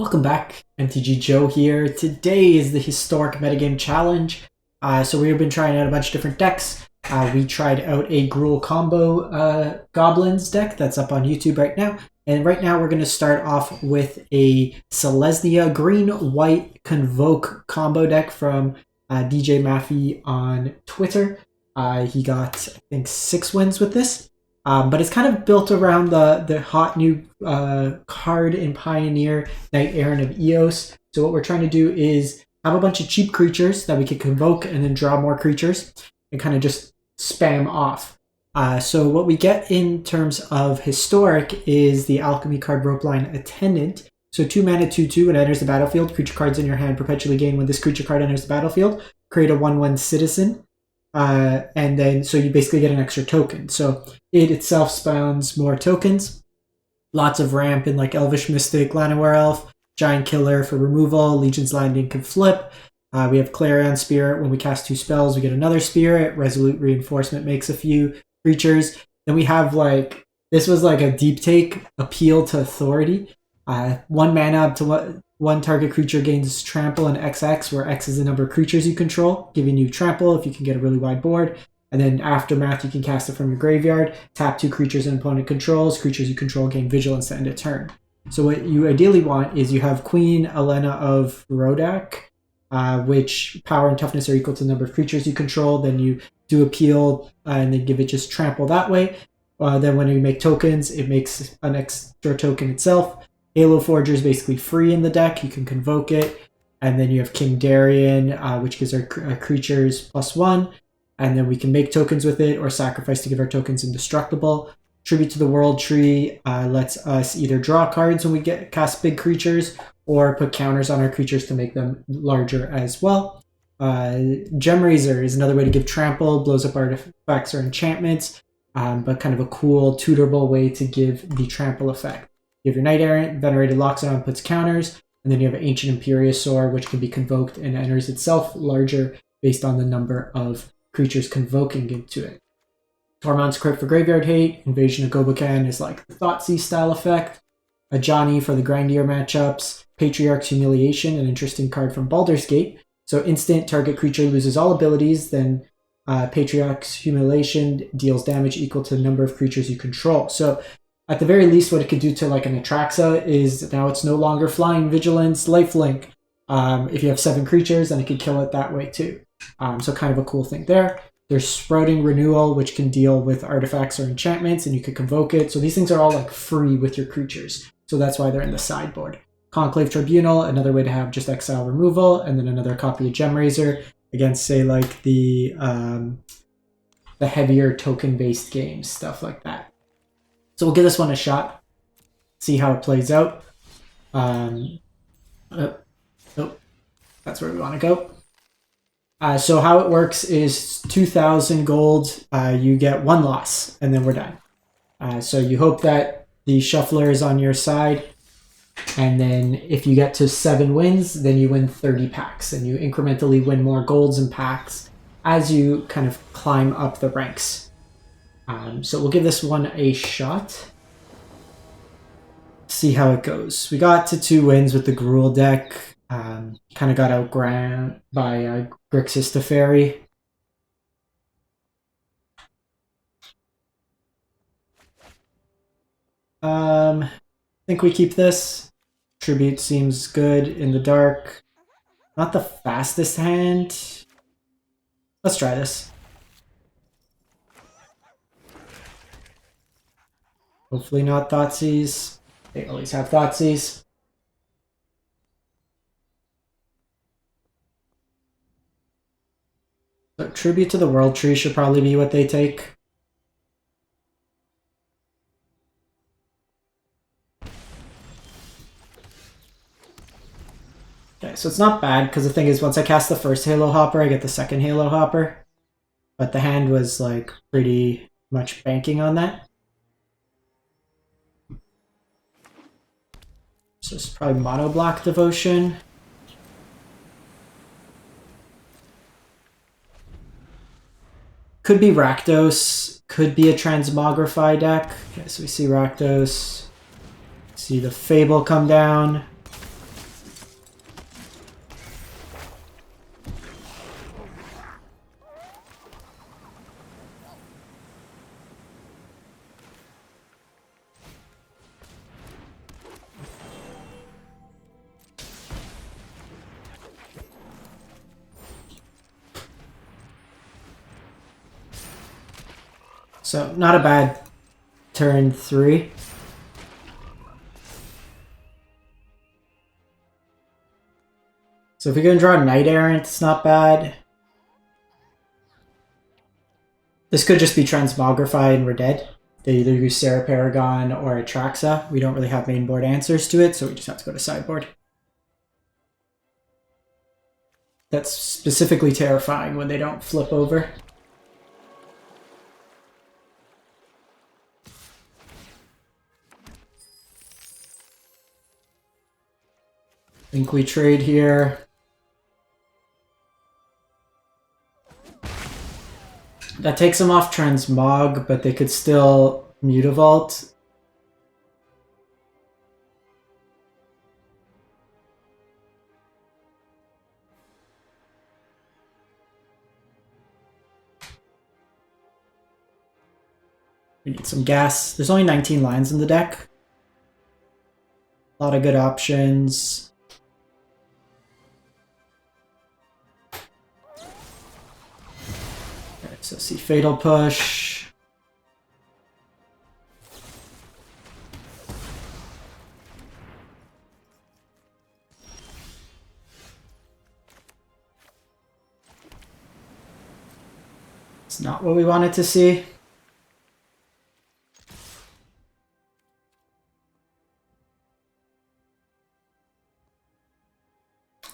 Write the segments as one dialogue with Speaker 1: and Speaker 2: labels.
Speaker 1: Welcome back, MTG Joe here. Today is the Historic Metagame Challenge. So we've been trying out a bunch of different decks. We tried out a Gruul combo Goblins deck that's up on YouTube right now. And right now we're going to start off with a Selesnya green-white Convoke combo deck from DJ Maffey on Twitter. He got, I think, 6 wins with this. But it's kind of built around the hot new card in Pioneer, Knight Errant of Eos. So what we're trying to do is have a bunch of cheap creatures that we can convoke and then draw more creatures and kind of just spam off. So what we get in terms of Historic is the Alchemy card Ropeline Attendant. So 2 mana, 2/2, when it enters the battlefield, creature cards in your hand perpetually gain when this creature card enters the battlefield. Create a 1/1 citizen. And then, so you basically get an extra token. So it itself spawns more tokens. Lots of ramp in like Elvish Mystic, Llanowar Elf, Giant Killer for removal, Legion's Landing can flip. We have Clarion Spirit. When we cast 2 spells, we get another Spirit. Resolute Reinforcement makes a few creatures. Then we have like, this was like a deep take, Appeal to Authority. 1 mana up to one target creature gains trample and XX, where X is the number of creatures you control, giving you trample if you can get a really wide board. And then Aftermath, you can cast it from your graveyard. Tap 2 creatures an opponent controls. Creatures you control gain vigilance to end a turn. So what you ideally want is you have Queen Elena of Rodak, which power and toughness are equal to the number of creatures you control. Then you do Appeal and then give it just trample that way. Then when you make tokens, it makes an extra token itself. Halo Forger is basically free in the deck. You can convoke it. And then you have King Darien, which gives our creatures +1. And then we can make tokens with it or sacrifice to give our tokens indestructible. Tribute to the World Tree lets us either draw cards when we cast big creatures or put counters on our creatures to make them larger as well. Gemraiser is another way to give trample, blows up artifacts or enchantments, but kind of a cool, tutorable way to give the trample effect. You have your Knight Errant, Venerated Loxodon puts counters, and then you have Ancient Imperiosaur, which can be convoked and enters itself larger based on the number of creatures convoking into it. Tormod's Crypt for Graveyard Hate, Invasion of Gobokan is like the Thoughtseize style effect. Ajani for the grindier matchups, Patriarch's Humiliation, an interesting card from Baldur's Gate. So instant target creature loses all abilities, then Patriarch's Humiliation deals damage equal to the number of creatures you control. So at the very least, what it could do to like an Atraxa is now it's no longer flying, vigilance, lifelink. If you have 7 creatures, then it could kill it that way too. So kind of a cool thing there. There's Sprouting Renewal, which can deal with artifacts or enchantments, and you could convoke it. So these things are all like free with your creatures. So that's why they're in the sideboard. Conclave Tribunal, another way to have just exile removal, and then another copy of Gemraiser against, say, like the heavier token-based games, stuff like that. So we'll give this one a shot, see how it plays out. That's where we want to go. So how it works is 2,000 gold, you get 1 loss, and then we're done. So you hope that the shuffler is on your side, and then if you get to 7 wins, then you win 30 packs, and you incrementally win more golds and packs as you kind of climb up the ranks. So we'll give this one a shot. See how it goes. We got to 2 wins with the Gruul deck. Kind of got outground by Grixis Teferi. I think we keep this. Tribute seems good in the dark. Not the fastest hand. Let's try this. Hopefully not Thoughtseize. They always have Thoughtseize. So Tribute to the World Tree should probably be what they take. Okay, so it's not bad, because the thing is, once I cast the first Halo Hopper, I get the second Halo Hopper. But the hand was like pretty much banking on that. So it's probably Mono Block Devotion. Could be Rakdos. Could be a Transmogrify deck. Okay, so we see Rakdos. See the Fable come down. So not a bad turn 3. So if we go and draw a Knight Errant, it's not bad. This could just be Transmogrify and we're dead. They either use Sarah Paragon or Atraxa. We don't really have main board answers to it, so we just have to go to sideboard. That's specifically terrifying when they don't flip over. I think we trade here. That takes them off Transmog, but they could still Mutavault. We need some gas. There's only 19 lines in the deck. A lot of good options. So see Fatal Push. It's not what we wanted to see.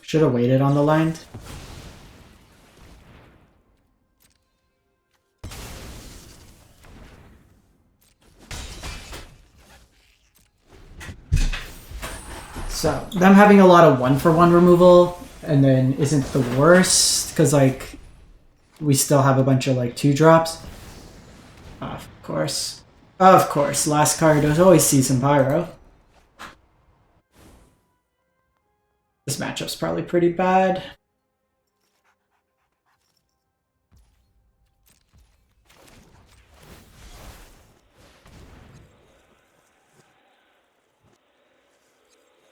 Speaker 1: Should have waited on the line. So, them having a lot of 1-for-1 removal and then isn't the worst, because like we still have a bunch of like 2-drops. Of course. Of course, last card, there's always Season Pyro. This matchup's probably pretty bad.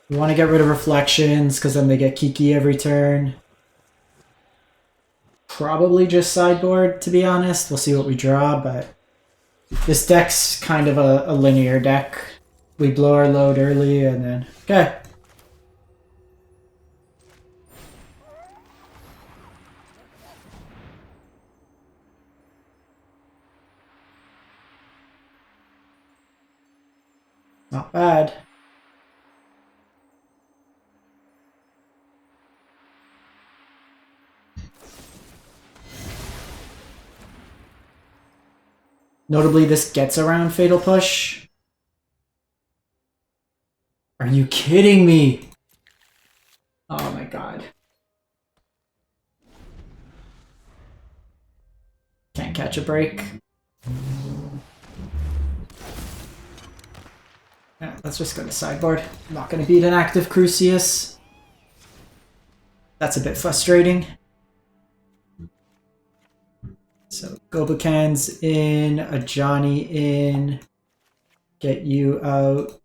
Speaker 1: We want to get rid of Reflections, because then they get Kiki every turn. Probably just sideboard, to be honest. We'll see what we draw, but this deck's kind of a linear deck. We blow our load early, and then... Okay. Not bad. Notably, this gets around Fatal Push. Are you kidding me? Oh my god. Can't catch a break. Yeah, let's just go to sideboard. I'm not going to beat an active Crucius. That's a bit frustrating. So Gobakan's in, a Johnny in, get you out.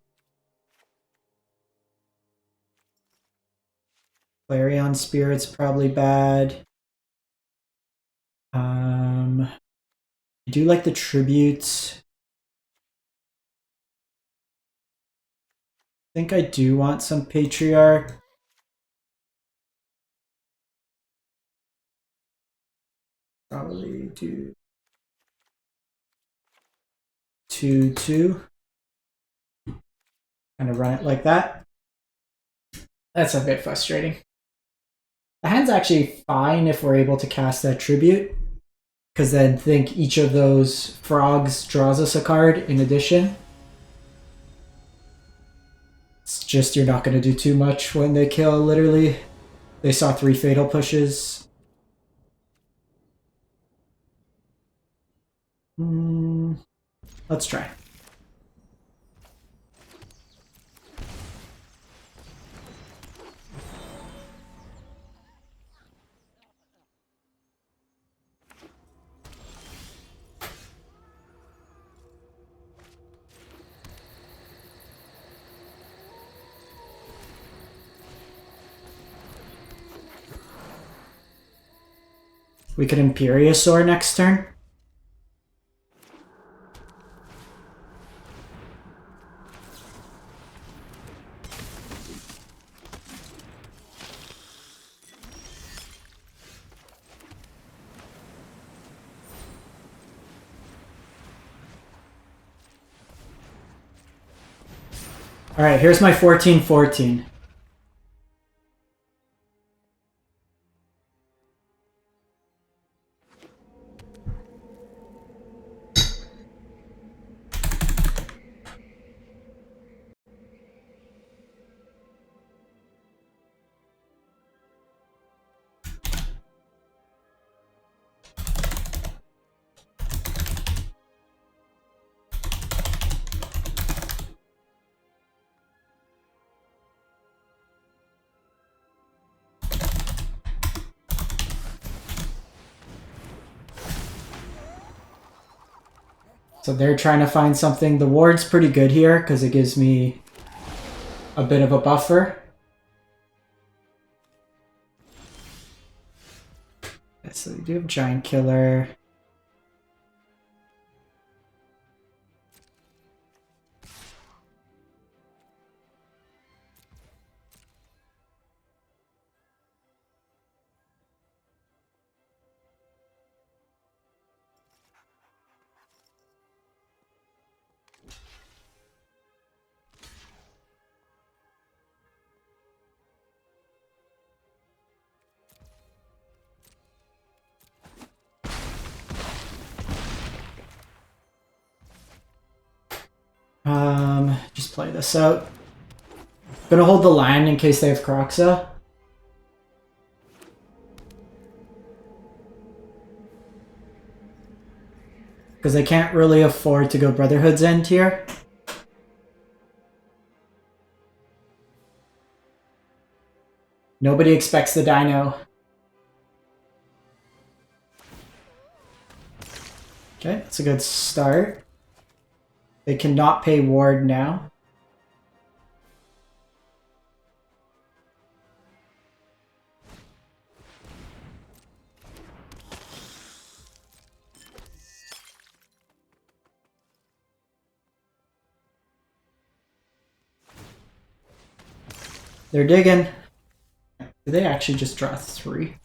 Speaker 1: Clarion Spirit's probably bad. I do like the tribute. I think I do want some Patriarch. Probably do 2/2. Kind of run it like that. That's a bit frustrating. The hand's actually fine if we're able to cast that tribute, because then think each of those frogs draws us a card in addition. It's just you're not going to do too much when they kill, literally. They saw 3 Fatal Pushes. Let's try. We could Imperiosaur next turn. Alright, here's my 14-14. So they're trying to find something. The ward's pretty good here because it gives me a bit of a buffer. So we do have Giant Killer. Just play this out. Gonna hold the land in case they have Croxa. Because they can't really afford to go Brotherhood's End here. Nobody expects the Dino. Okay, that's a good start. They cannot pay ward now. They're digging. Did they actually just draw 3?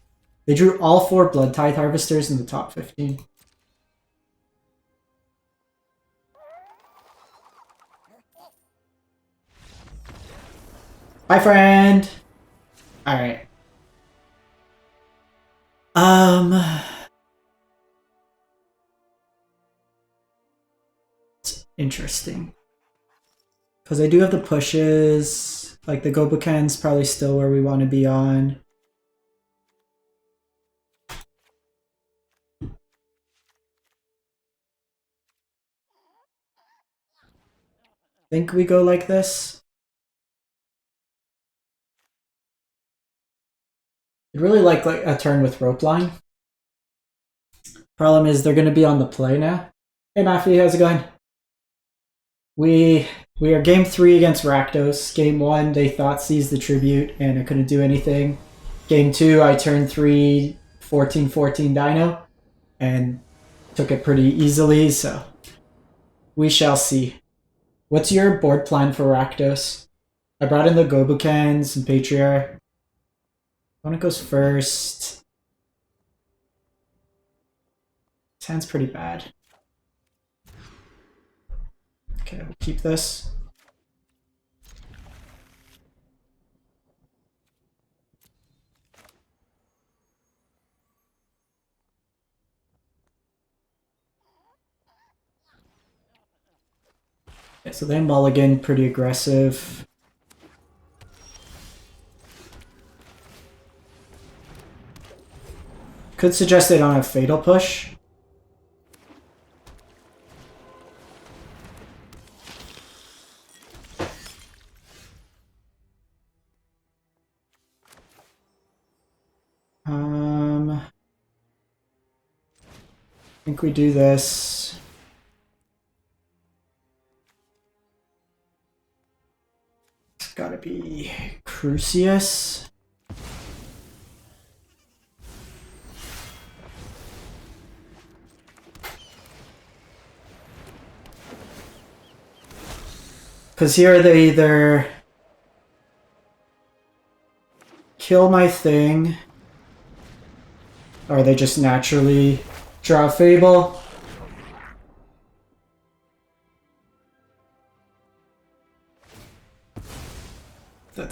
Speaker 1: They drew all 4 Blood Tithe Harvesters in the top 15. Bye, friend! Alright. It's interesting. Because I do have the pushes. Like, the Gobuken's probably still where we want to be on. Think we go like this? I'd really like a turn with rope line. Problem is they're going to be on the play now. Hey Matthew, how's it going? We are game 3 against Rakdos. Game 1 they thought seized the tribute and I couldn't do anything. Game 2 I turned 3 14-14 Dino and took it pretty easily, so we shall see. What's your board plan for Rakdos? I brought in the Gobukens and Patriarch. Opponent goes first. This hand's pretty bad. Okay, we'll keep this. Okay, so they mulligan, pretty aggressive. Could suggest they don't have Fatal Push. I think we do this. It's gotta be Crucius. Because here they either kill my thing, or they just naturally draw a Fable.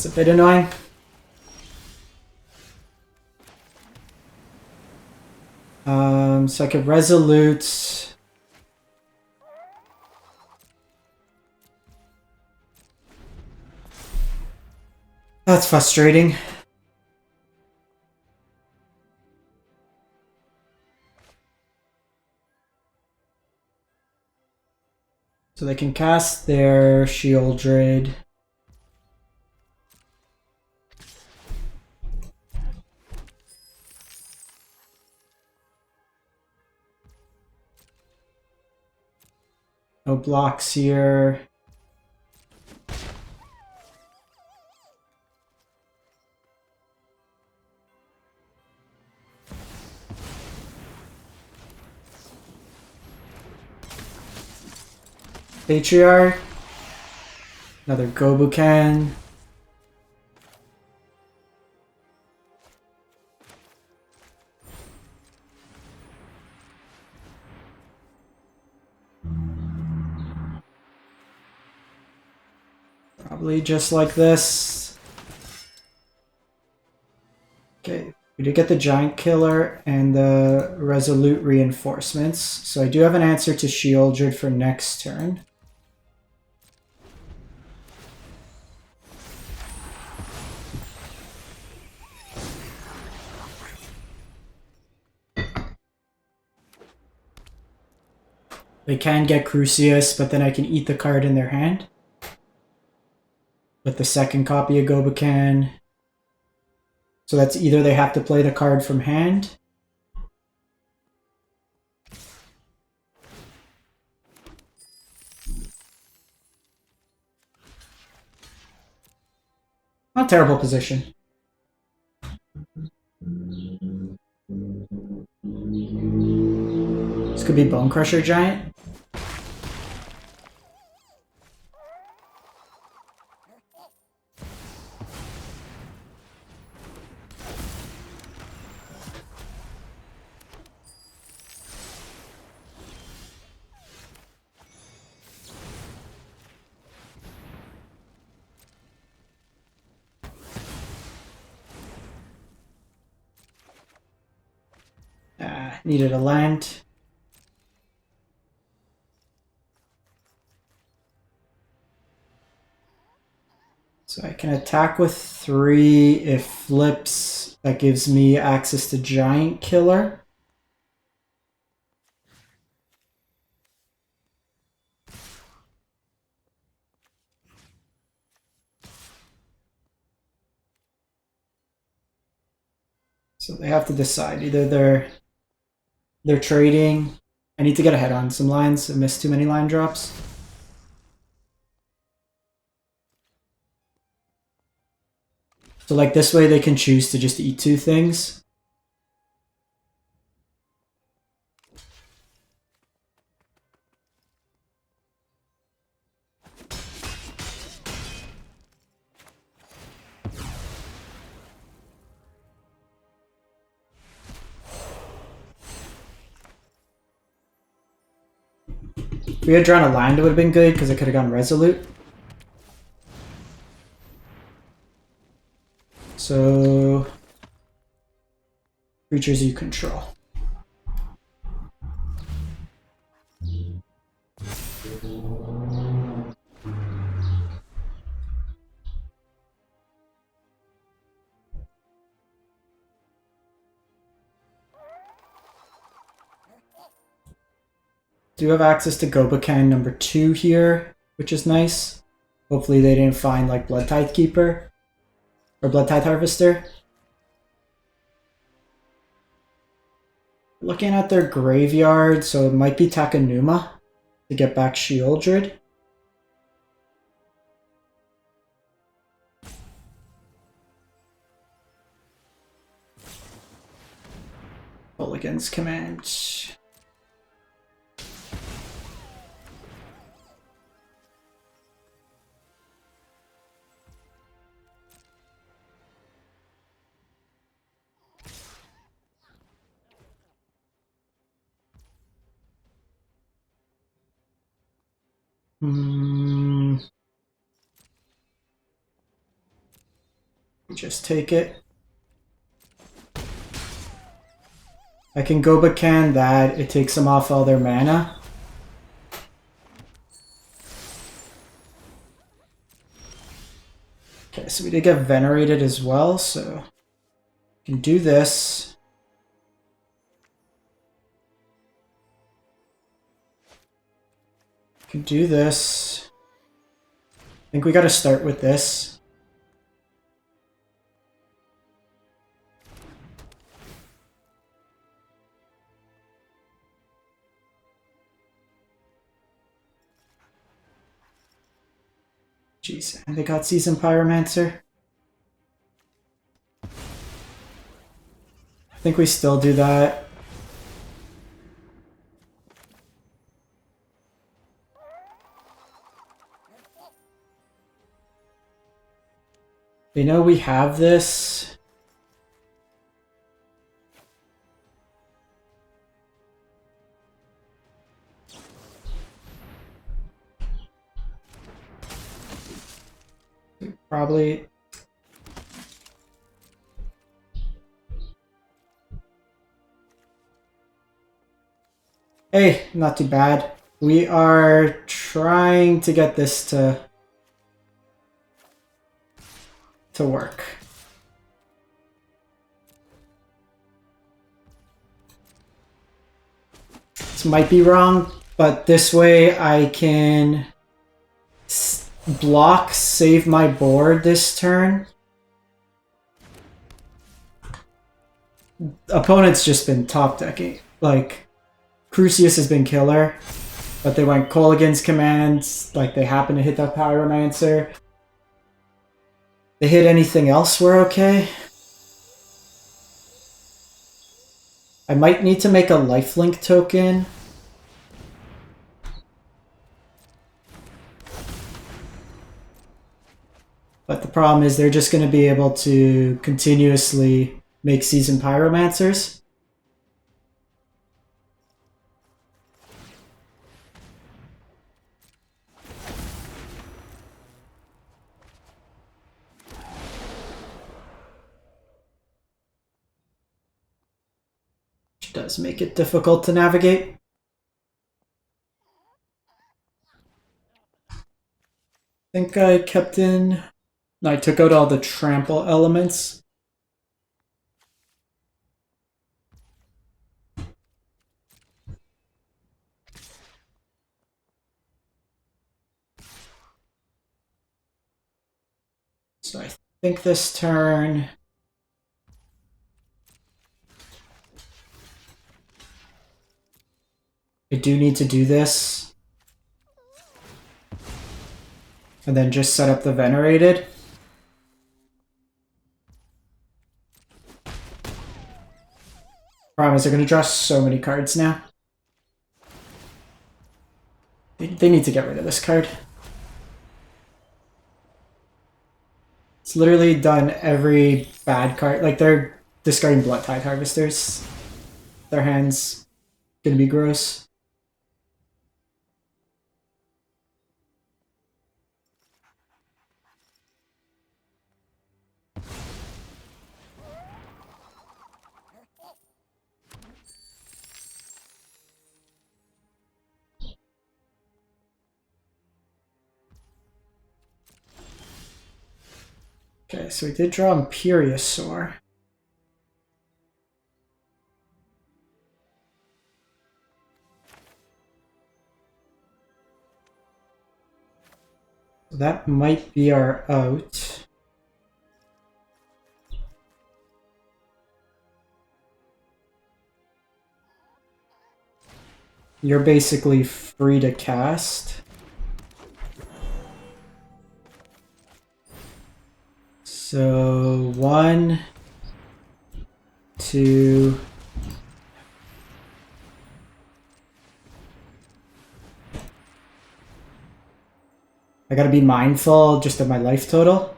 Speaker 1: That's a bit annoying. So I could Resolute. That's frustrating. So they can cast their Shieldred. No blocks here. Patriarch. Another Gobuken. Probably just like this. Okay, we did get the Giant Killer and the Resolute Reinforcements. So I do have an answer to Shieldred for next turn. They can get Crucius, but then I can eat the card in their hand. With the second copy of Gobuken. So that's either they have to play the card from hand. Not a terrible position. This could be Bone Crusher Giant. Needed a land. So I can attack with 3. If flips, that gives me access to Giant Killer. So they have to decide. Either they're trading. I need to get ahead on some lines. I missed too many line drops. So like this way they can choose to just eat 2 things. If we had drawn a land, it would have been good because I could have gone Resolute. So, creatures you control. Do have access to Gobuken number 2 here, which is nice. Hopefully they didn't find like Blood Tithe Keeper or Blood Tithe Harvester. Looking at their graveyard, so it might be Takenuma to get back Shieldred. Mulligan's Command. Just take it. I can go backhand that. It takes them off all their mana. Okay, so we did get venerated as well, so we can do this. We can do this. I think we gotta start with this. Jeez, and they got Seasoned Pyromancer. I think we still do that. They know we have this. Probably. Hey, not too bad. We are trying to get this to work. This might be wrong, but this way I can block, save my board this turn. Opponent's just been top decking. Like, Crucius has been killer, but they went Kolaghan's commands, like they happen to hit that Pyromancer. They hit anything else, we're okay. I might need to make a lifelink token. But the problem is they're just going to be able to continuously make Seasoned Pyromancers. Which does make it difficult to navigate. I think I kept in... No, I took out all the trample elements. So I think this turn... I do need to do this. And then just set up the Venerated. Problem is they're going to draw so many cards now. They need to get rid of this card. It's literally done every bad card. Like, they're discarding Bloodtide Harvesters. Their hand's going to be gross. Okay, so we did draw Imperiosaur. That might be our out. You're basically free to cast. So 1, 2, I gotta be mindful just of my life total.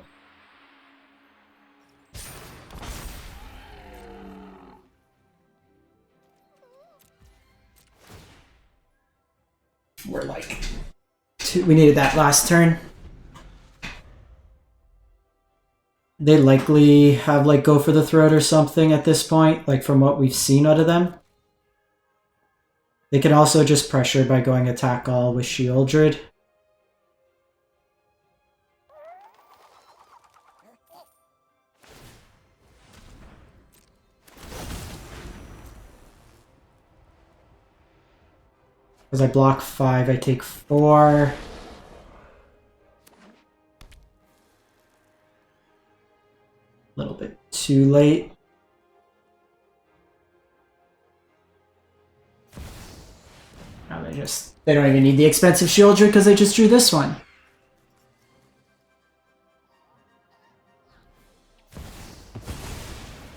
Speaker 1: We're like we needed that last turn. They likely have like Go for the Throat or something at this point, like from what we've seen out of them. They can also just pressure by going attack all with Shieldred. As I block 5, I take 4. A little bit too late. Now they don't even need the expensive Shieldred because they just drew this one.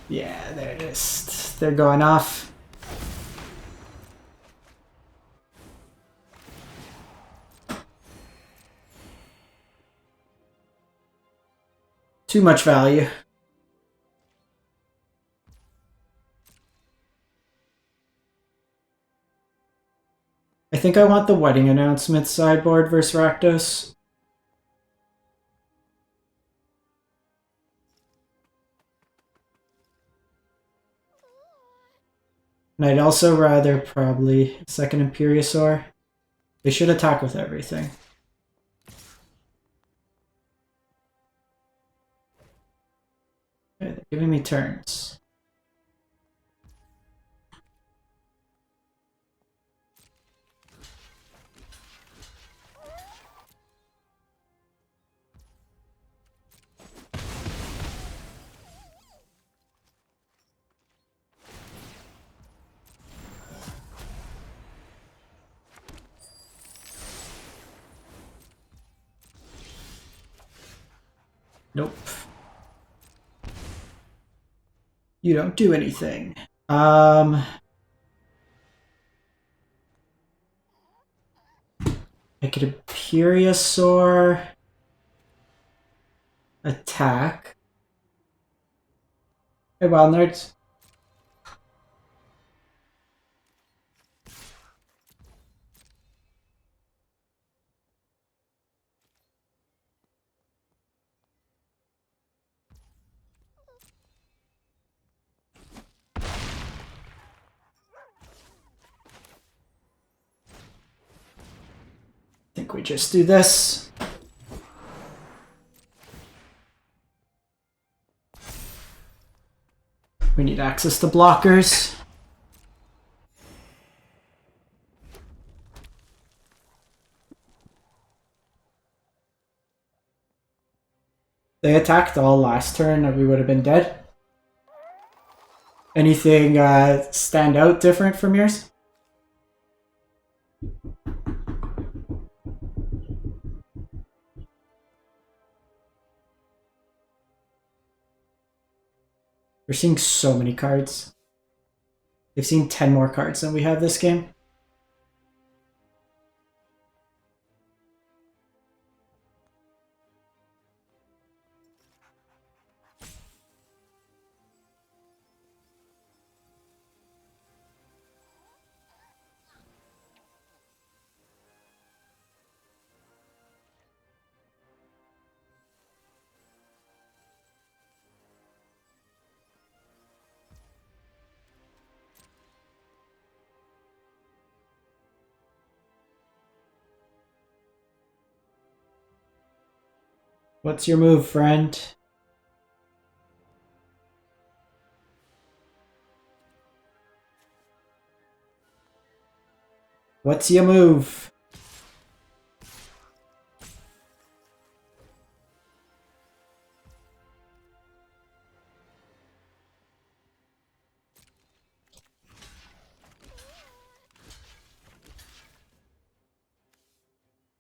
Speaker 1: Yeah, they're going off. Too much value. I think I want the wedding announcement sideboard versus Rakdos. And I'd also rather probably second Imperiosaur. They should attack with everything. Okay, they're giving me turns. Nope. You don't do anything. I could Imperiosaur attack. Hey, Wild Nerds. I think we just do this. We need access to blockers. They attacked all last turn and we would have been dead. Anything stand out different from yours? We're seeing so many cards. They've seen 10 more cards than we have this game. What's your move, friend? What's your move?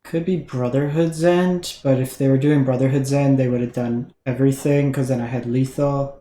Speaker 1: Could be Brotherhood's End, but if they were doing Brotherhood's End, they would have done everything, because then I had lethal.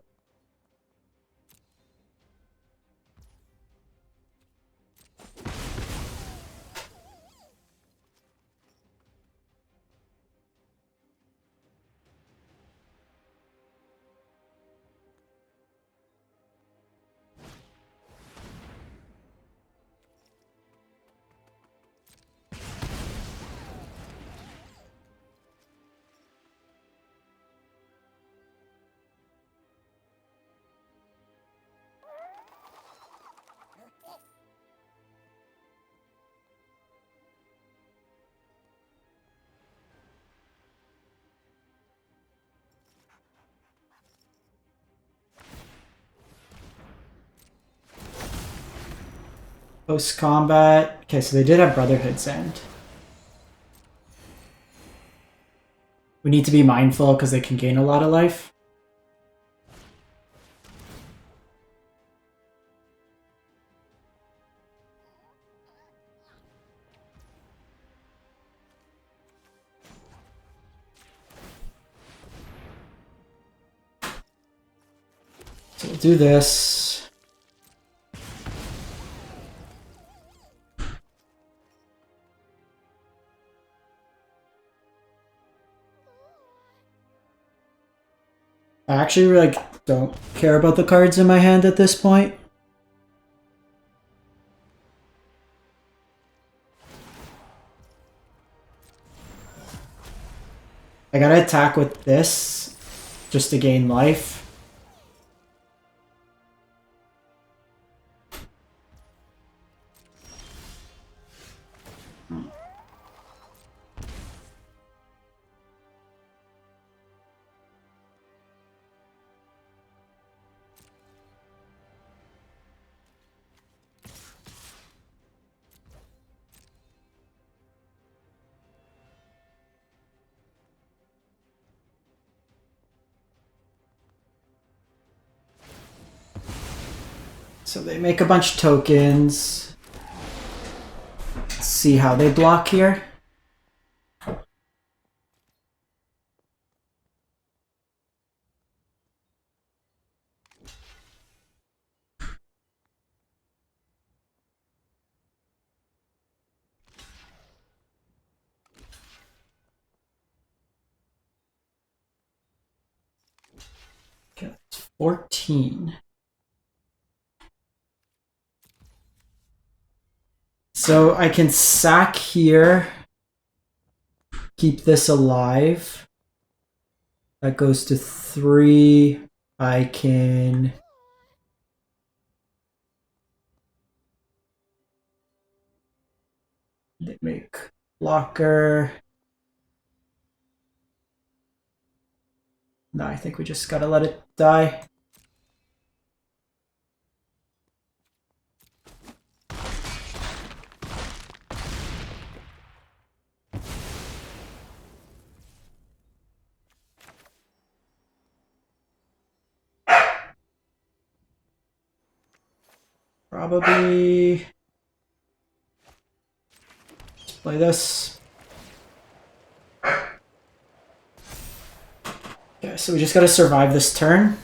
Speaker 1: Post-combat. Okay, so they did have Brotherhood's End. We need to be mindful because they can gain a lot of life. So we'll do this. I actually don't care about the cards in my hand at this point. I gotta attack with this just to gain life. So they make a bunch of tokens. Let's see how they block here. Okay, that's 14. So I can sack here, keep this alive. That goes to 3. I can make blocker. No, I think we just gotta let it die. Probably let's play this. Okay, so we just gotta survive this turn.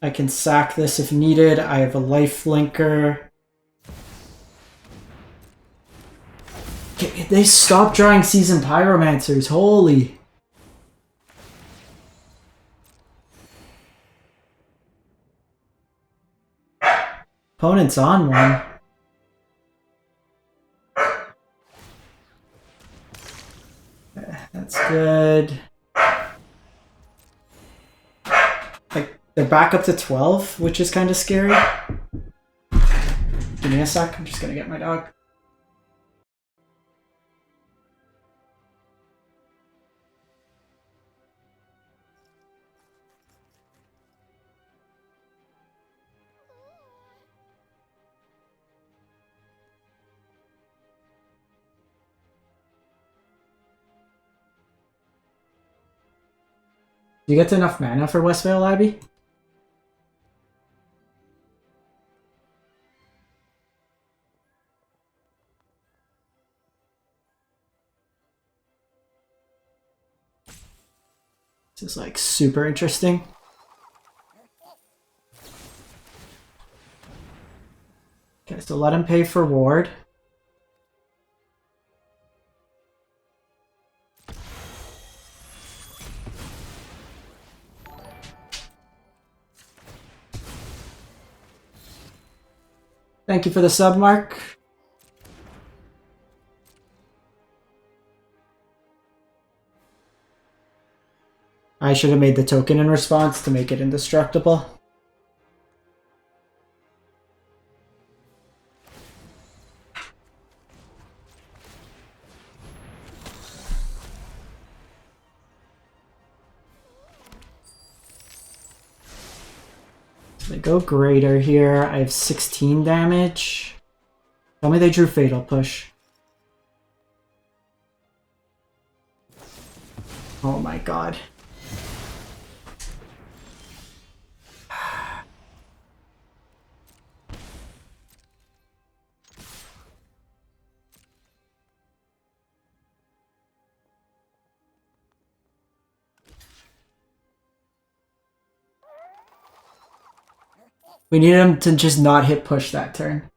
Speaker 1: I can sack this if needed. I have a life linker. Okay, they stopped drawing Seasoned Pyromancers. Holy. Opponent's on one. That's good. Like, they're back up to 12, which is kind of scary. Give me a sec, I'm just gonna get my dog. Do you get enough mana for Westvale Abbey? This is like super interesting. Okay, so let him pay for ward. Thank you for the sub, Mark. I should have made the token in response to make it indestructible. They go greater here. I have 16 damage. Tell me they drew Fatal Push. Oh my god. We need him to just not hit push that turn.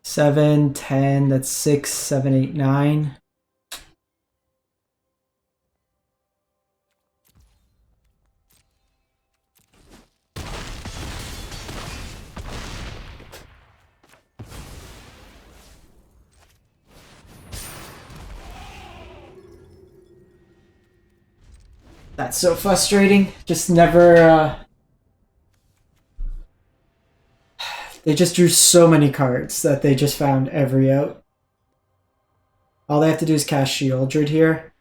Speaker 1: Seven, 10, that's 6, 7, 8, 9. That's so frustrating. Just never, they just drew so many cards that they just found every out. All they have to do is cast Shieldred here.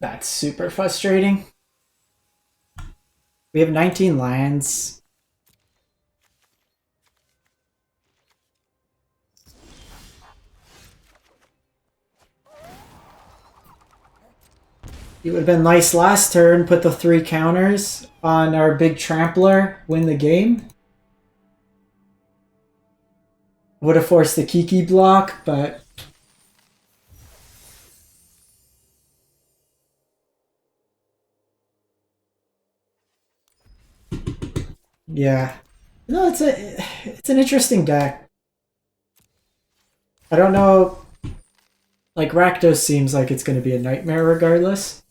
Speaker 1: That's super frustrating. We have 19 lands. It would have been nice last turn, put the 3 counters on our big trampler, win the game. Would have forced the Kiki block, but... yeah. No, it's an interesting deck. I don't know. Like, Rakdos seems like it's going to be a nightmare regardless.